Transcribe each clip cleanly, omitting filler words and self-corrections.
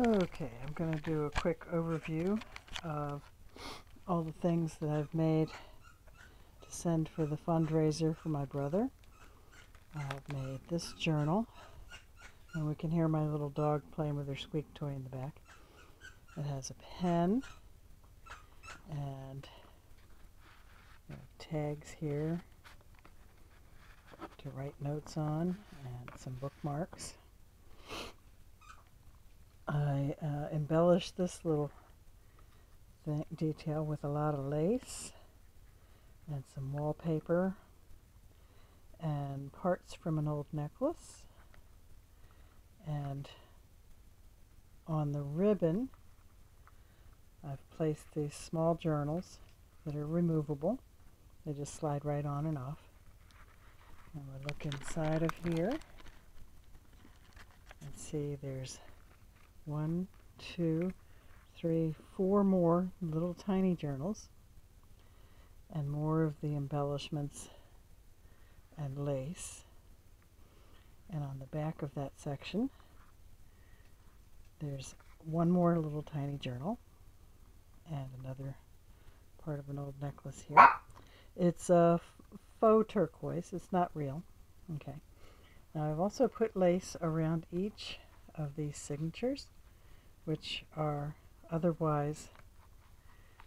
Okay, I'm going to do a quick overview of all the things that I've made to send for the fundraiser for my brother. I've made this journal, and we can hear my little dog playing with her squeak toy in the back. It has a pen and tags here to write notes on and some bookmarks. I embellished this little detail with a lot of lace and some wallpaper and parts from an old necklace. And on the ribbon I've placed these small journals that are removable. They just slide right on and off. And we'll look inside of here and see there's 1, 2, 3, 4 more little tiny journals and more of the embellishments and lace. And on the back of that section there's one more little tiny journal and another part of an old necklace here. It's a faux turquoise, it's not real. Okay. Now I've also put lace around each of these signatures, which are otherwise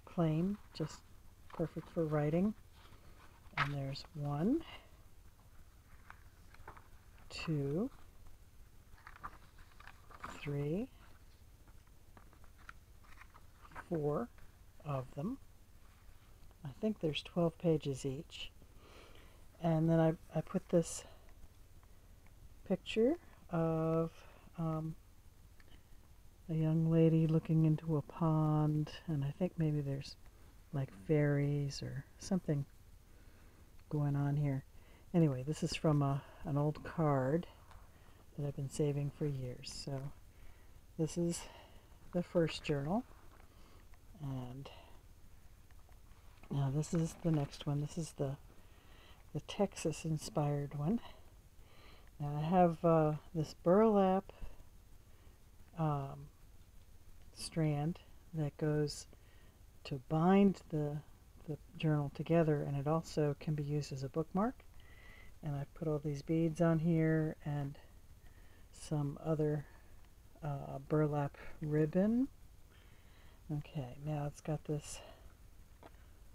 plain, just perfect for writing. And there's 1, 2, 3, 4 of them. I think there's 12 pages each. And then I put this picture of a young lady looking into a pond, and I think maybe there's like fairies or something going on here. Anyway, this is from an old card that I've been saving for years. So this is the first journal, and now this is the next one. This is the Texas inspired one. Now I have this burlap strand that goes to bind the journal together, and it also can be used as a bookmark. And I've put all these beads on here and some other burlap ribbon. Okay, now it's got this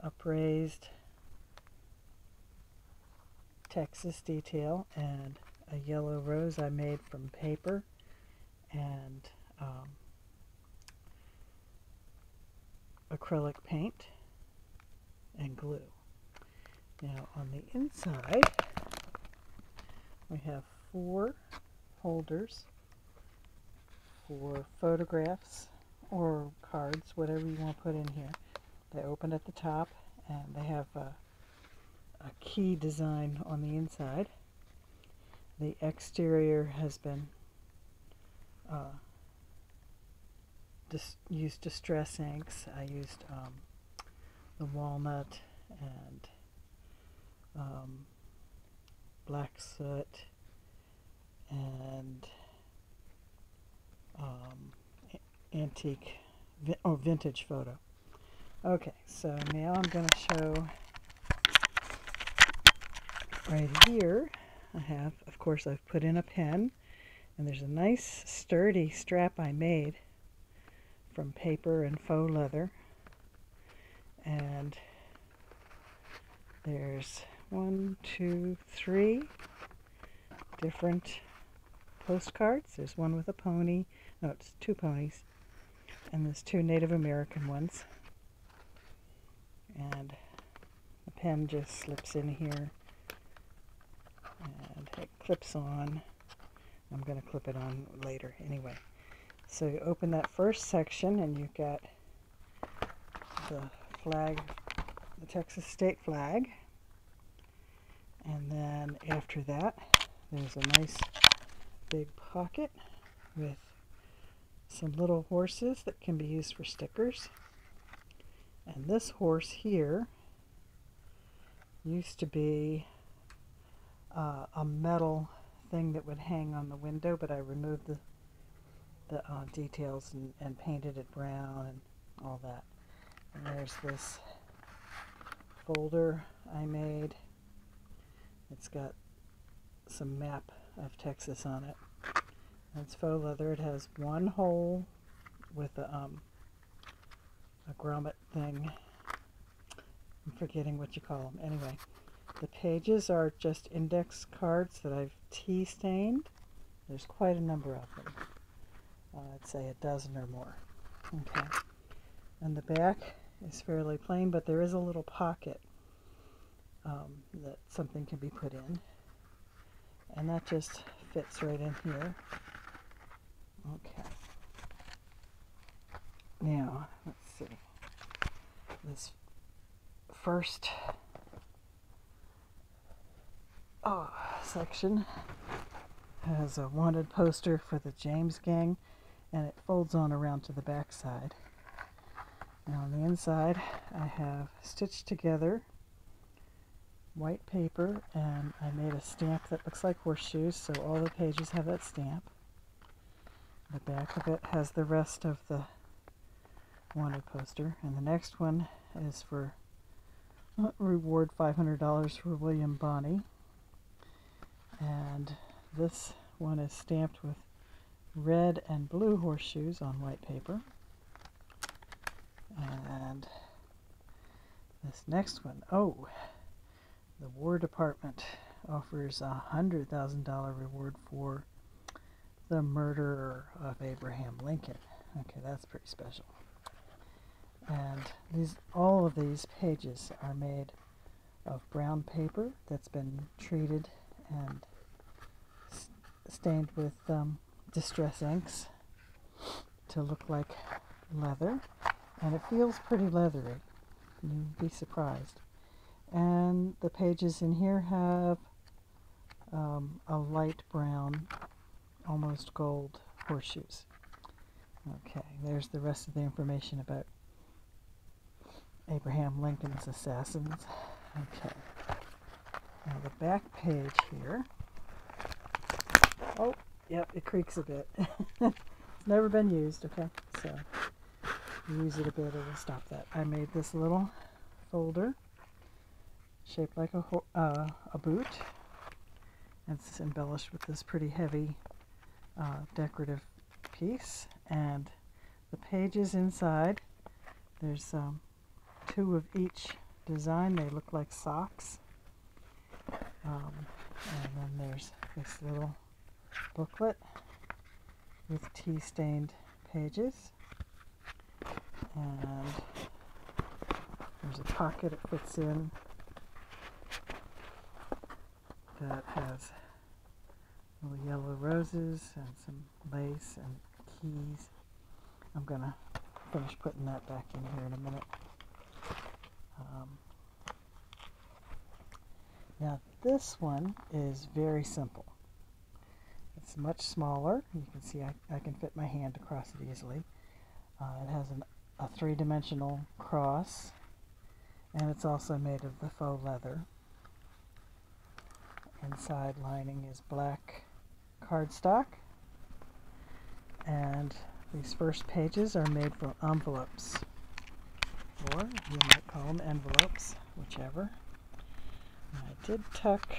upraised Texas detail and a yellow rose I made from paper and acrylic paint and glue. Now on the inside we have 4 holders for photographs or cards, whatever you want to put in here. They open at the top and they have a key design on the inside. The exterior has been used distress inks. I used the walnut and black soot and vintage photo. Okay, so now I'm going to show right here. I have, of course, I've put in a pen, and there's a nice sturdy strap I made from paper and faux leather. And there's 1, 2, 3 different postcards. There's one with a pony. No, it's 2 ponies. And there's 2 Native American ones. And the pen just slips in here and it clips on. I'm going to clip it on later anyway. So you open that first section and you've got the flag, the Texas state flag. And then after that there's a nice big pocket with some little horses that can be used for stickers. And this horse here used to be a metal thing that would hang on the window, but I removed the details and painted it brown and all that. And there's this folder I made. It's got some map of Texas on it. It's faux leather. It has one hole with a grommet thing. I'm forgetting what you call them. Anyway, the pages are just index cards that I've tea stained. There's quite a number of them. I'd say a dozen or more. Okay. And the back is fairly plain, but there is a little pocket that something can be put in. And that just fits right in here. Okay. Now, let's see. This first section has a wanted poster for the James Gang, and it folds on around to the back side. Now on the inside, I have stitched together white paper, and I made a stamp that looks like horseshoes, so all the pages have that stamp. The back of it has the rest of the wanted poster, and the next one is for reward $500 for William Bonney, and this one is stamped with red and blue horseshoes on white paper. And this next one, the War Department offers a $100,000 reward for the murder of Abraham Lincoln. Okay, that's pretty special. And all of these pages are made of brown paper that's been treated and stained with distress inks to look like leather, and it feels pretty leathery. You'd be surprised. And the pages in here have a light brown, almost gold horseshoes. Okay, there's the rest of the information about Abraham Lincoln's assassins. Okay, now the back page here. Oh, yep, it creaks a bit. It's never been used, okay? So, use it a bit, it'll stop that. I made this little folder shaped like a boot. It's embellished with this pretty heavy decorative piece, and the pages inside, there's two of each design. They look like socks, and then there's this little booklet with tea-stained pages, and there's a pocket it fits in that has little yellow roses and some lace and keys. I'm gonna finish putting that back in here in a minute. Now this one is very simple. It's much smaller. You can see I can fit my hand across it easily. It has a three-dimensional cross, and it's also made of the faux leather. Inside lining is black cardstock, and these first pages are made from envelopes, or you might call them envelopes, whichever. I did tuck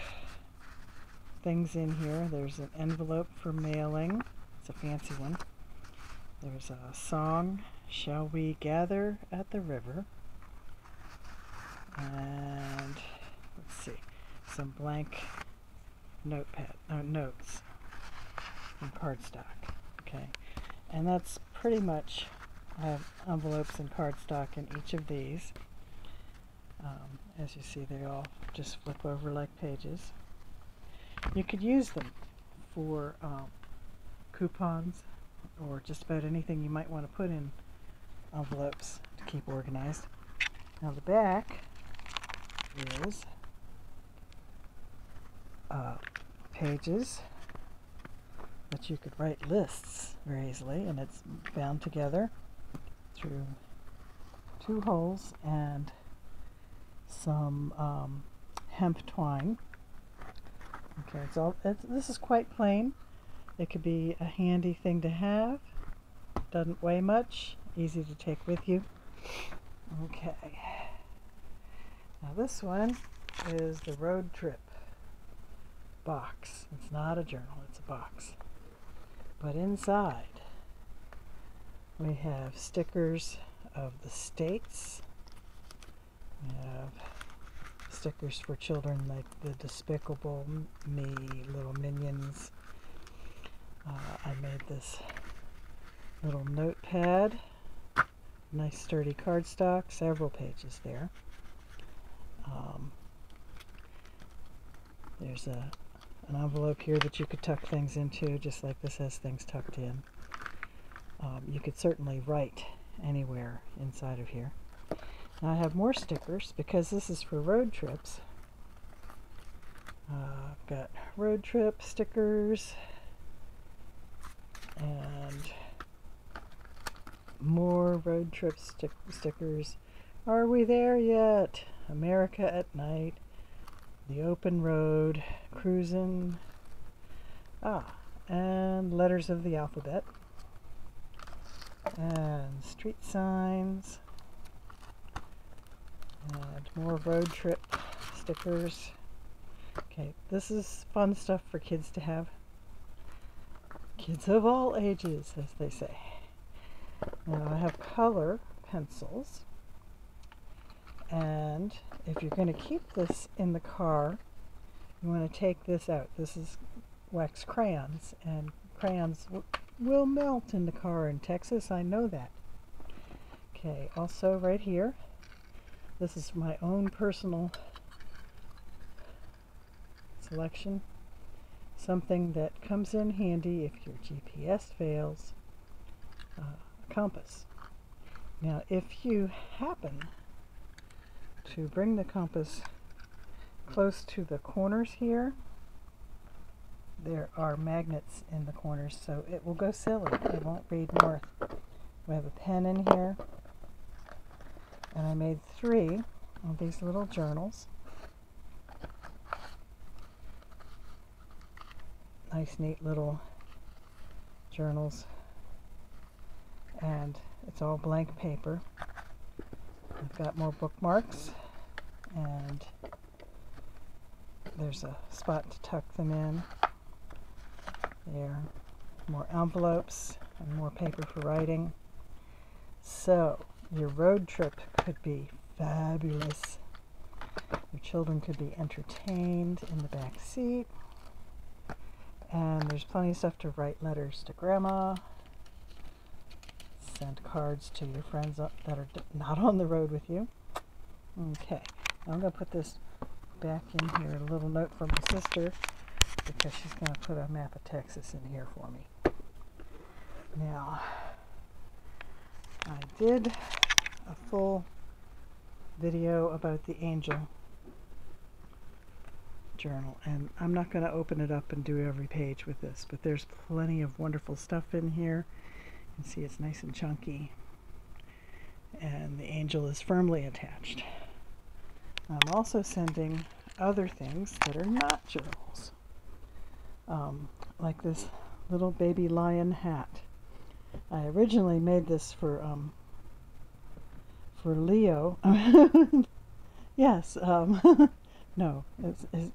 things in here. There's an envelope for mailing. It's a fancy one. There's a song, "Shall We Gather at the River?" And let's see, some blank notes from cardstock. Okay, and that's pretty much, I have envelopes and cardstock in each of these. As you see, they all just flip over like pages. You could use them for coupons or just about anything you might want to put in envelopes to keep organized. Now the back is pages that you could write lists very easily, and it's bound together through two holes and some hemp twine. Okay, this is quite plain. It could be a handy thing to have Doesn't weigh much, easy to take with you. Okay. Now this one is the road trip box. It's not a journal, it's a box. But inside we have stickers of the states. We have stickers for children like the Despicable Me little minions. I made this little notepad, nice sturdy cardstock, several pages there. There's an envelope here that you could tuck things into, just like this has things tucked in. You could certainly write anywhere inside of here. Now I have more stickers because this is for road trips. I've got road trip stickers and more road trip stickers. Are we there yet? America at night, the open road, cruising. And letters of the alphabet, and street signs, and more road trip stickers. Okay, this is fun stuff for kids to have. Kids of all ages, as they say. Now I have color pencils, and if you're going to keep this in the car, you want to take this out. This is wax crayons, and crayons will melt in the car in Texas, I know that. Okay, also right here, this is my own personal selection. Something that comes in handy if your GPS fails, a compass. Now if you happen to bring the compass close to the corners here, there are magnets in the corners, so it will go silly. It won't read north. We have a pen in here, and I made 3 of these little journals. Nice, neat little journals, and it's all blank paper. I've got more bookmarks, and there's a spot to tuck them in. There, more envelopes and more paper for writing. So your road trip could be fabulous. Your children could be entertained in the back seat. And there's plenty of stuff to write letters to Grandma, send cards to your friends that are not on the road with you. Okay, I'm going to put this back in here, a little note from my sister, because she's going to put a map of Texas in here for me. Now, I did a full video about the angel journal, and I'm not going to open it up and do every page with this, but there's plenty of wonderful stuff in here. You can see it's nice and chunky, and the angel is firmly attached. I'm also sending other things that are not journals, like this little baby lion hat. I originally made this for Leo. Yes, no,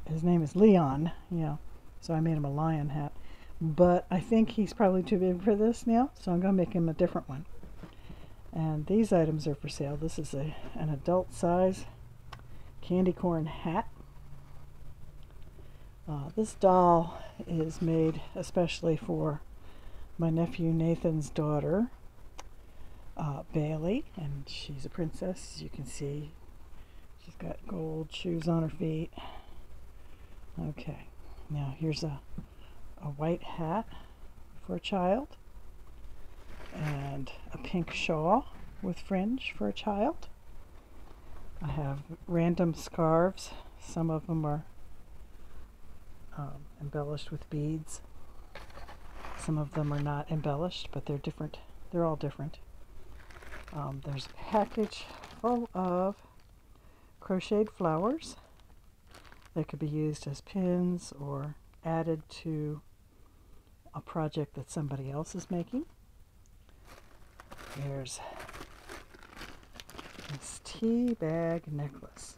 his name is Leon, yeah, so I made him a lion hat. But I think he's probably too big for this now, so I'm going to make him a different one. And these items are for sale. This is an adult size candy corn hat. This doll is made especially for my nephew Nathan's daughter, Bailey, and she's a princess. As you can see, she's got gold shoes on her feet. Okay, now here's a white hat for a child, and a pink shawl with fringe for a child. I have random scarves. Some of them are embellished with beads. Some of them are not embellished, but they're different. They're all different. There's a package full of crocheted flowers that could be used as pins or added to a project that somebody else is making. There's this tea bag necklace.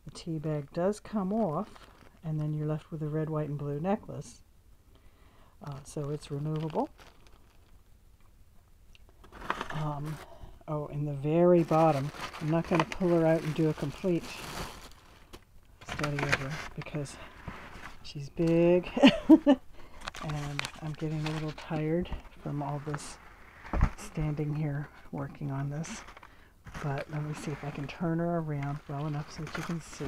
The tea bag does come off, and then you're left with a red, white, and blue necklace. So it's removable. Oh, in the very bottom, I'm not going to pull her out and do a complete study of her because she's big and I'm getting a little tired from all this standing here working on this. But let me see if I can turn her around well enough so that you can see.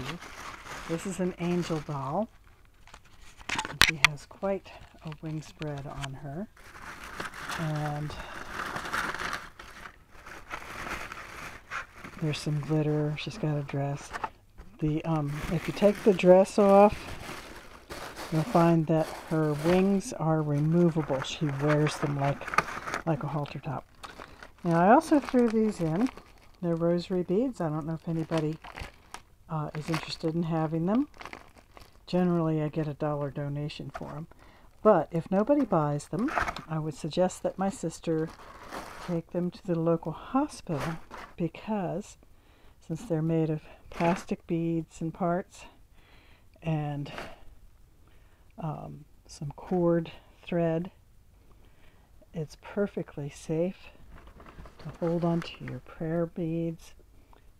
This is an angel doll. And she has quite a wing spread on her. And there's some glitter. She's got a dress. If you take the dress off, you'll find that her wings are removable. She wears them like a halter top. Now I also threw these in. They're rosary beads. I don't know if anybody is interested in having them. Generally I get a $1 donation for them. But if nobody buys them, I would suggest that my sister take them to the local hospital because since they're made of plastic beads and parts and some cord thread, it's perfectly safe to hold on to your prayer beads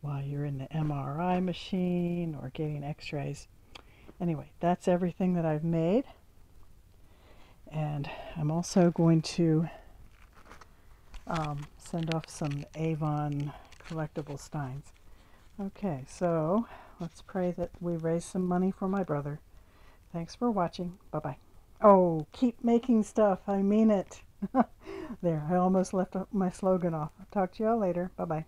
while you're in the MRI machine or getting x-rays. Anyway, that's everything that I've made. And I'm also going to send off some Avon collectible steins. Okay, so let's pray that we raise some money for my brother. Thanks for watching. Bye-bye. Oh, keep making stuff. I mean it. There, I almost left my slogan off. Talk to y'all later. Bye-bye.